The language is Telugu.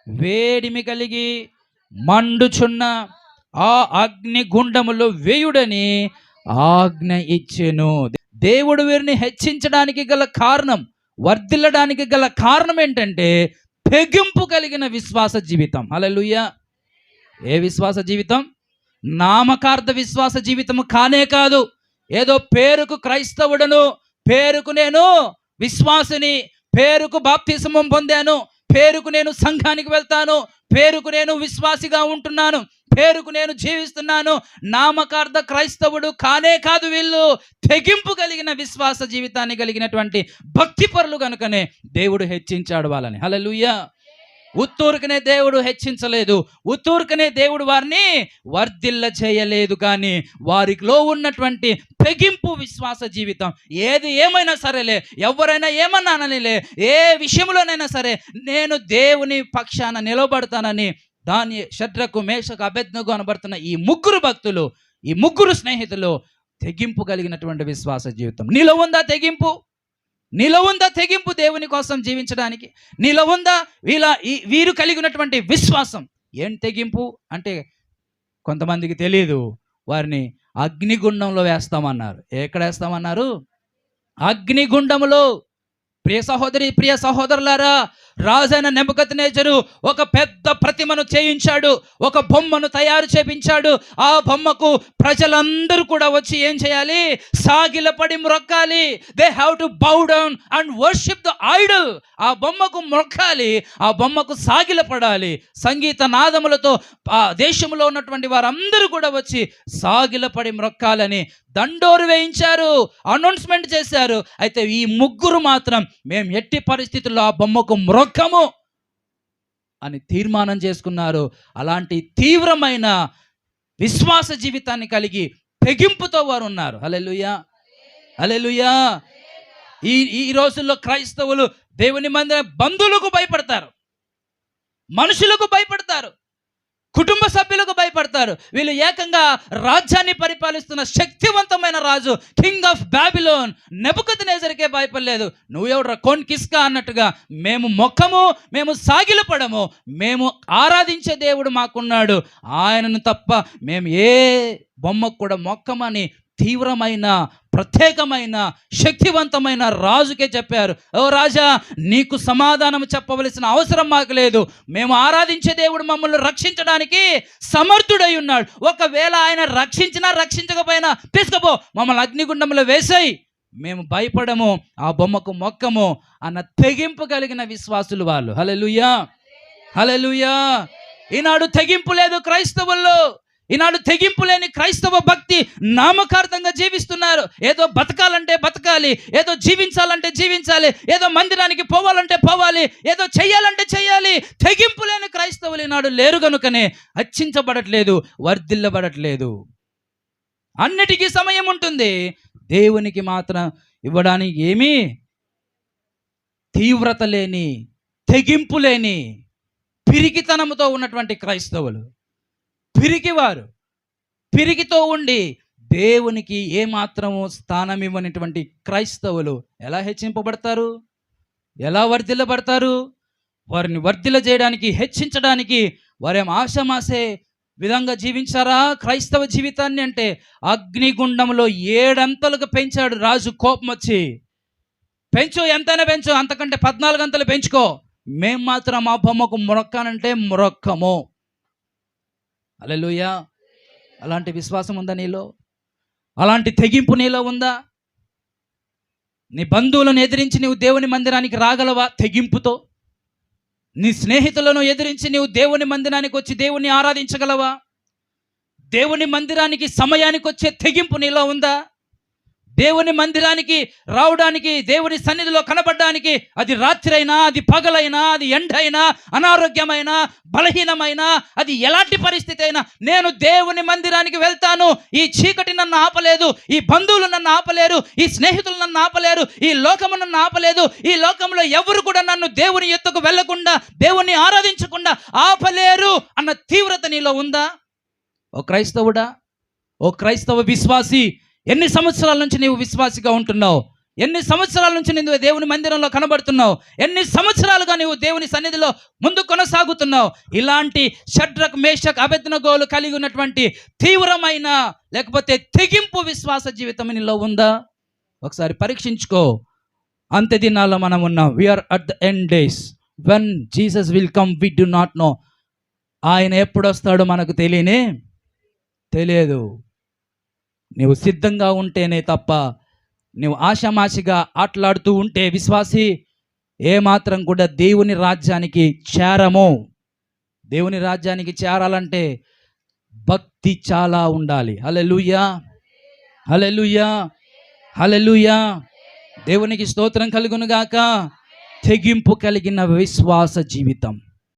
వేడిమి కలిగి మండుచున్న ఆ అగ్ని గుండములో వేయుడని ఆజ్ఞ ఇచ్చెను. దేవుడు వీరిని హెచ్చించడానికి గల కారణం, వర్ధిల్లడానికి గల కారణం ఏంటంటే తెగింపు కలిగిన విశ్వాస జీవితం. హల్లెలూయా. ఏ విశ్వాస జీవితం? నామకార్థ విశ్వాస జీవితం కానే కాదు. ఏదో పేరుకు క్రైస్తవుడను, పేరుకు నేను విశ్వాసిని, పేరుకు బాప్తిస్మం పొందాను, పేరుకు నేను సంఘానికి వెళ్తాను, పేరుకు నేను విశ్వాసిగా ఉంటున్నాను, పేరుకు నేను జీవిస్తున్నాను, నామకార్థ క్రైస్తవుడు కానే కాదు వీళ్ళు. తెగింపు కలిగిన విశ్వాస జీవితాన్ని కలిగినటువంటి భక్తిపరులు కనుకనే దేవుడు హెచ్చించాడు వాళ్ళని. హల్లెలూయా. ఉత్తూరుకనే దేవుడు హెచ్చించలేదు, ఉత్తూరుకనే దేవుడు వారిని వర్ధిల్ల చేయలేదు. కానీ వారిలో ఉన్నటువంటి తెగింపు విశ్వాస జీవితం, ఏది ఏమైనా సరేలే, ఎవరైనా ఏమన్నా అనలే, ఏ విషయంలోనైనా సరే నేను దేవుని పక్షాన నిలబడతానని దాని షడ్రకు, మేషకు, అబేద్నెగో అనబడుతున్న ఈ ముగ్గురు భక్తులు, ఈ ముగ్గురు స్నేహితులు తెగింపు కలిగినటువంటి విశ్వాస జీవితం. నీలో ఉందా తెగింపు? నీలో ఉందా తెగింపు దేవుని కోసం జీవించడానికి? నీలో ఉందా వీరు కలిగి ఉన్నటువంటి విశ్వాసం? ఏం తెగింపు అంటే కొంతమందికి తెలియదు. వారిని అగ్నిగుండంలో వేస్తామన్నారు. ఎక్కడ వేస్తామన్నారు? అగ్నిగుండంలో. ప్రియ సహోదరి, ప్రియ సహోదరులారా, రాజైన నెబుకద్నెజరు ఒక పెద్ద ప్రతిమను చేయించాడు, ఒక బొమ్మను తయారు చేయించాడు. ఆ బొమ్మకు ప్రజలందరూ కూడా వచ్చి ఏం చేయాలి? సాగిలపడి మ్రొక్కాలి. They have to bow down and worship the idol. ఆ బొమ్మకు మ్రొక్కాలి, ఆ బొమ్మకు సాగిలపడాలి. సంగీత నాదములతో ఆ దేశంలో ఉన్నటువంటి వారందరూ కూడా వచ్చి సాగిలపడి మ్రొక్కాలని దండోరు వేయించారు, అనౌన్స్మెంట్ చేశారు. అయితే ఈ ముగ్గురు మాత్రం మేము ఎట్టి పరిస్థితుల్లో ఆ బొమ్మకు మ్రొక్కము అని తీర్మానం చేసుకున్నారు. అలాంటి తీవ్రమైన విశ్వాస జీవితాన్ని కలిగి తెగింపుతో వారు ఉన్నారు. హల్లెలూయా, హల్లెలూయా. ఈ రోజుల్లో క్రైస్తవులు దేవుని మందిర బంధువులకు భయపడతారు, మనుషులకు భయపడతారు, కుటుంబ సభ్యులకు భయపడతారు. వీళ్ళు ఏకంగా రాజ్యాన్ని పరిపాలిస్తున్న శక్తివంతమైన రాజు, కింగ్ ఆఫ్ బాబిలోన్ నెబుకద్నెజరుకే భయపడలేదు. నువ్వెవడ్రా కొన్కిస్కా అన్నట్టుగా మేము మొక్కము, మేము సాగిలపడము, మేము ఆరాధించే దేవుడు మాకున్నాడు, ఆయనను తప్ప మేము ఏ బొమ్మకు కూడా మొక్కమని తీవ్రమైన, ప్రత్యేకమైన, శక్తివంతమైన రాజుకే చెప్పారు. ఓ రాజా, నీకు సమాధానం చెప్పవలసిన అవసరం మాకు లేదు. మేము ఆరాధించే దేవుడు మమ్మల్ని రక్షించడానికి సమర్థుడై ఉన్నాడు. ఒకవేళ ఆయన రక్షించినా రక్షించకపోయినా తీసుకుపో, మమ్మల్ని అగ్నిగుండంలో వేసేయి, మేము భయపడము, ఆ బొమ్మకు మొక్కము అన్న తెగింపు కలిగిన విశ్వాసులు వాళ్ళు. హల్లెలూయా, హల్లెలూయా. ఈనాడు తెగింపు లేదు క్రైస్తవుల్లో. ఈనాడు తెగింపు లేని క్రైస్తవ భక్తి నామకార్థంగా జీవిస్తున్నారు. ఏదో బతకాలంటే బతకాలి, ఏదో జీవించాలంటే జీవించాలి, ఏదో మందిరానికి పోవాలంటే పోవాలి, ఏదో చెయ్యాలంటే చెయ్యాలి. తెగింపు లేని క్రైస్తవులు ఈనాడు లేరు కనుకనే హెచ్చించబడట్లేదు, వర్ధిల్లబడట్లేదు. అన్నిటికీ సమయం ఉంటుంది, దేవునికి మాత్రం ఇవ్వడానికి ఏమీ తీవ్రత లేని, తెగింపు లేని, పిరికితనంతో ఉన్నటువంటి క్రైస్తవులు, పిరికివారు, పిరికితో ఉండి దేవునికి ఏమాత్రము స్థానం ఇవ్వనటువంటి క్రైస్తవులు ఎలా హెచ్చింపబడతారు? ఎలా వర్ధిల్లబడతారు? వారిని వర్ధిల్ల చేయడానికి, హెచ్చించడానికి వారేం ఆషామాసే విధంగా జీవించారా క్రైస్తవ జీవితాన్ని? అంటే అగ్నిగుండంలో 7 అంతలుగా పెంచాడు రాజు. కోపం వచ్చి, పెంచు, ఎంతైనా పెంచు, అంతకంటే 14 అంతలు పెంచుకో, మేం మాత్రం ఆ బొమ్మకు మ్రొక్కానంటే మ్రొక్కము. హల్లెలూయా. అలాంటి విశ్వాసం ఉందా నీలో? అలాంటి తెగింపు నీలో ఉందా? నీ బంధువులను ఎదిరించి నీవు దేవుని మందిరానికి రాగలవా తెగింపుతో? నీ స్నేహితులను ఎదిరించి నీవు దేవుని మందిరానికి వచ్చి దేవుని ఆరాధించగలవా? దేవుని మందిరానికి సమయానికి వచ్చే తెగింపు నీలో ఉందా? దేవుని మందిరానికి రావడానికి, దేవుని సన్నిధిలో కనబడడానికి, అది రాత్రైనా, అది పగలైనా, అది ఎండైనా, అనారోగ్యమైనా, బలహీనమైనా, అది ఎలాంటి పరిస్థితి అయినా నేను దేవుని మందిరానికి వెళ్తాను. ఈ చీకటి నన్ను ఆపలేదు, ఈ బంధువులు నన్ను ఆపలేరు, ఈ స్నేహితులు నన్ను ఆపలేరు, ఈ లోకము నన్ను ఆపలేదు, ఈ లోకంలో ఎవరు కూడా నన్ను దేవుని ఎత్తుకు వెళ్లకుండా, దేవుని ఆరాధించకుండా ఆపలేరు అన్న తీవ్రత నీలో ఉందా? ఓ క్రైస్తవుడా, ఓ క్రైస్తవ విశ్వాసి, ఎన్ని సంవత్సరాల నుంచి నీవు విశ్వాసిగా ఉంటున్నావు? ఎన్ని సంవత్సరాల నుంచి నువ్వు దేవుని మందిరంలో కనబడుతున్నావు? ఎన్ని సంవత్సరాలుగా నువ్వు దేవుని సన్నిధిలో ముందు కొనసాగుతున్నావు? ఇలాంటి షడ్రక్ మేషక్ అబేద్నెగోలు కలిగి ఉన్నటువంటి తీవ్రమైన లేకపోతే తెగింపు విశ్వాస జీవితం నీలో ఉందా? ఒకసారి పరీక్షించుకో. అంత్య దినాల్లో మనం ఉన్నాం. We are at the end days. When Jesus will come we do not know. ఆయన ఎప్పుడు వస్తాడో మనకు తెలియదు. నువ్వు సిద్ధంగా ఉంటేనే తప్ప, నువ్వు ఆషామాషిగా ఆటలాడుతూ ఉంటే విశ్వాసి, ఏమాత్రం కూడా దేవుని రాజ్యానికి చేరము. దేవుని రాజ్యానికి చేరాలంటే భక్తి చాలా ఉండాలి. హల్లెలూయా, హల్లెలూయా, హల్లెలూయా. దేవునికి స్తోత్రం కలుగును గాక. తెగింపు కలిగిన విశ్వాస జీవితం.